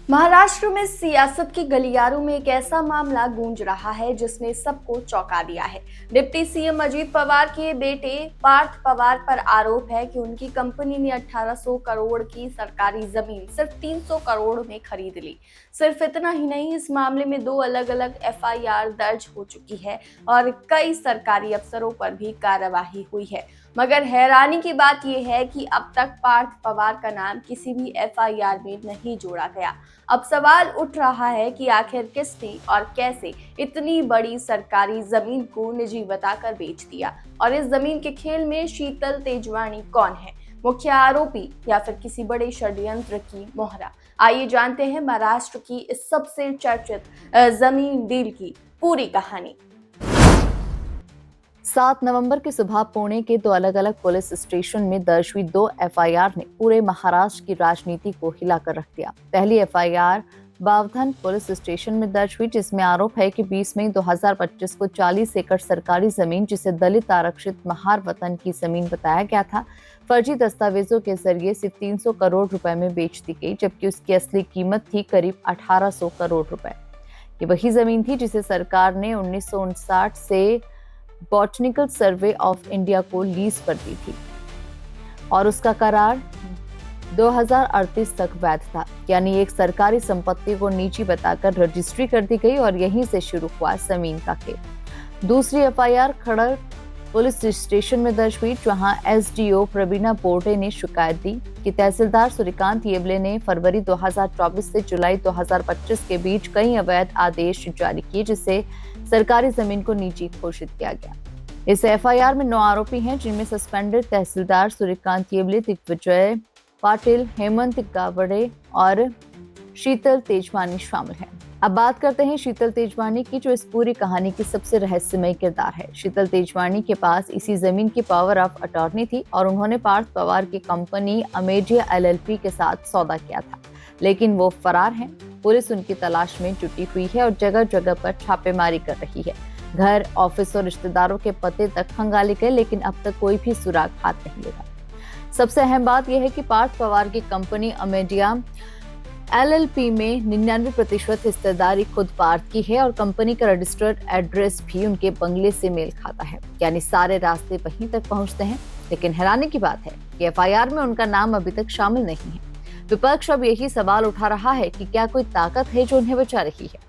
महाराष्ट्र में सियासत की गलियारों में एक ऐसा मामला गूंज रहा है जिसने सबको चौंका दिया है। डिप्टी सीएम अजीत पवार के बेटे पार्थ पवार पर आरोप है कि उनकी कंपनी ने 1800 करोड़ की सरकारी जमीन सिर्फ 300 करोड़ में खरीद ली। सिर्फ इतना ही नहीं, इस मामले में 2 अलग-अलग एफआईआर दर्ज हो चुकी है और कई सरकारी अफसरों पर भी कार्रवाई हुई है। मगर हैरानी की बात यह है कि अब तक पार्थ पवार का नाम किसी भी एफआईआर में नहीं जोड़ा गया। अब सवाल उठ रहा है कि आखिर किसने और कैसे इतनी बड़ी सरकारी जमीन को निजी बताकर बेच दिया, और इस जमीन के खेल में शीतल तेजवानी कौन है, मुख्य आरोपी या फिर किसी बड़े षड्यंत्र की मोहरा। आइए जानते हैं महाराष्ट्र की इस सबसे चर्चित जमीन डील की पूरी कहानी। 7 नवंबर की सुबह पुणे के 2 अलग-अलग पुलिस स्टेशन में दर्ज हुई 2 एफआईआर ने पूरे महाराष्ट्र की राजनीति को हिलाकर रख दिया। पहली एफआईआर बावधन पुलिस स्टेशन में दर्ज हुई, जिसमें आरोप है कि 20 मई 2025 को 40 एकड़ सरकारी जमीन, जिसे दलित आरक्षित महार वतन की जमीन बताया गया था, फर्जी दस्तावेजों के जरिए सिर्फ 300 करोड़ रुपए में बेच दी गई, जबकि उसकी असली कीमत थी करीब 1800 करोड़ रुपए। ये वही जमीन थी जिसे सरकार ने 1959 से बॉटनिकल सर्वे ऑफ इंडिया को लीज पर दी थी और उसका करार 2038 तक वैध था। यानी एक सरकारी संपत्ति को निजी बताकर रजिस्ट्री कर दी गई और यहीं से शुरू हुआ जमीन का खेल। दूसरी एफआईआर खड़ग पुलिस स्टेशन में दर्ज हुई, जहां एसडीओ प्रवीणा बोर्डे ने शिकायत दी कि तहसीलदार सूर्यकांत येबले ने फरवरी 2024 से जुलाई 2025 के बीच कई अवैध आदेश जारी किए, जिससे सरकारी जमीन को निजी घोषित किया गया। इस एफआईआर में 9 आरोपी हैं, जिनमें सस्पेंडेड तहसीलदार सूर्यकांत येबले, दिग्विजय पाटिल, हेमंत गावड़े और शीतल तेजवानी शामिल हैं। अब बात करते हैं शीतल तेजवानी की, जो इस पूरी कहानी की सबसे रहस्यमय किरदार है। शीतल तेजवानी के पास इसी जमीन की पावर ऑफ अटॉर्नी थी और उन्होंने पार्थ पवार की कंपनी अमेडिया एलएलपी के साथ सौदा किया था, लेकिन वो फरार हैं। पुलिस उनकी तलाश में जुटी हुई है और जगह जगह पर छापेमारी कर रही है। घर, ऑफिस और रिश्तेदारों के पते तक खंगाले गए, लेकिन अब तक कोई भी सुराग हाथ नहीं लगा। सबसे अहम बात यह है कि पार्थ पवार की कंपनी अमेडिया एलएलपी में 99% हिस्सेदारी खुद पार्थ की है और कंपनी का रजिस्टर्ड एड्रेस भी उनके बंगले से मेल खाता है, यानी सारे रास्ते वहीं तक पहुंचते हैं। लेकिन हैरानी की बात है कि एफआईआर में उनका नाम अभी तक शामिल नहीं है। विपक्ष अब यही सवाल उठा रहा है कि क्या कोई ताकत है जो उन्हें बचा रही है।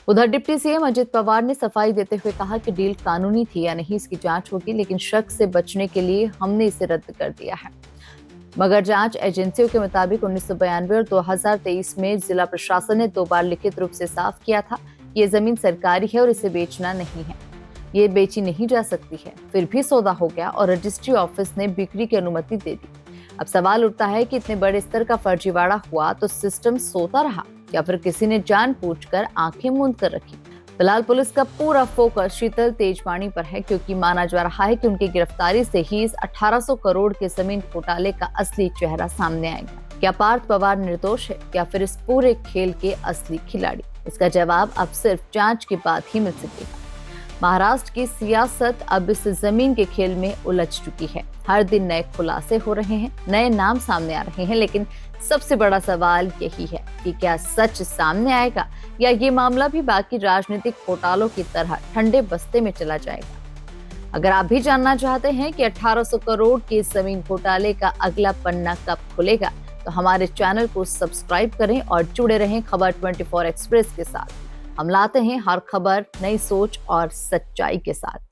उधर डिप्टी सीएम अजित पवार ने सफाई देते हुए कहा कि डील कानूनी थी या नहीं, इसकी जांच होगी, लेकिन शक से बचने के लिए हमने इसे रद्द कर दिया है। मगर जांच एजेंसियों के मुताबिक 1992 और 2023 में जिला प्रशासन ने 2 बार लिखित रूप से साफ किया था कि ये जमीन सरकारी है और इसे बेचना नहीं है, ये बेची नहीं जा सकती है। फिर भी सौदा हो गया और रजिस्ट्री ऑफिस ने बिक्री की अनुमति दे दी। अब सवाल उठता है कि इतने बड़े स्तर का फर्जीवाड़ा हुआ तो सिस्टम सोता रहा या फिर किसी ने जानबूझकर आंखें मूंद कर रखी। फिलहाल पुलिस का पूरा फोकस शीतल तेजवानी पर है, क्योंकि माना जा रहा है कि उनकी गिरफ्तारी से ही इस 1800 करोड़ के जमीन घोटाले का असली चेहरा सामने आएगा। क्या पार्थ पवार निर्दोष है या फिर इस पूरे खेल के असली खिलाड़ी? इसका जवाब अब सिर्फ जांच के बाद ही मिल सकेगा। महाराष्ट्र की सियासत अब इस जमीन के खेल में उलझ चुकी है। हर दिन नए खुलासे हो रहे हैं, नए नाम सामने आ रहे हैं, लेकिन सबसे बड़ा सवाल यही है कि क्या सच सामने आएगा या ये मामला भी बाकी राजनीतिक घोटालों की तरह ठंडे बस्ते में चला जाएगा। अगर आप भी जानना चाहते हैं कि 1800 करोड़ के जमीन घोटाले का अगला पन्ना कब खुलेगा, तो हमारे चैनल को सब्सक्राइब करें और जुड़े रहें खबर 24 एक्सप्रेस के साथ। हम लाते हैं हर खबर नई सोच और सच्चाई के साथ।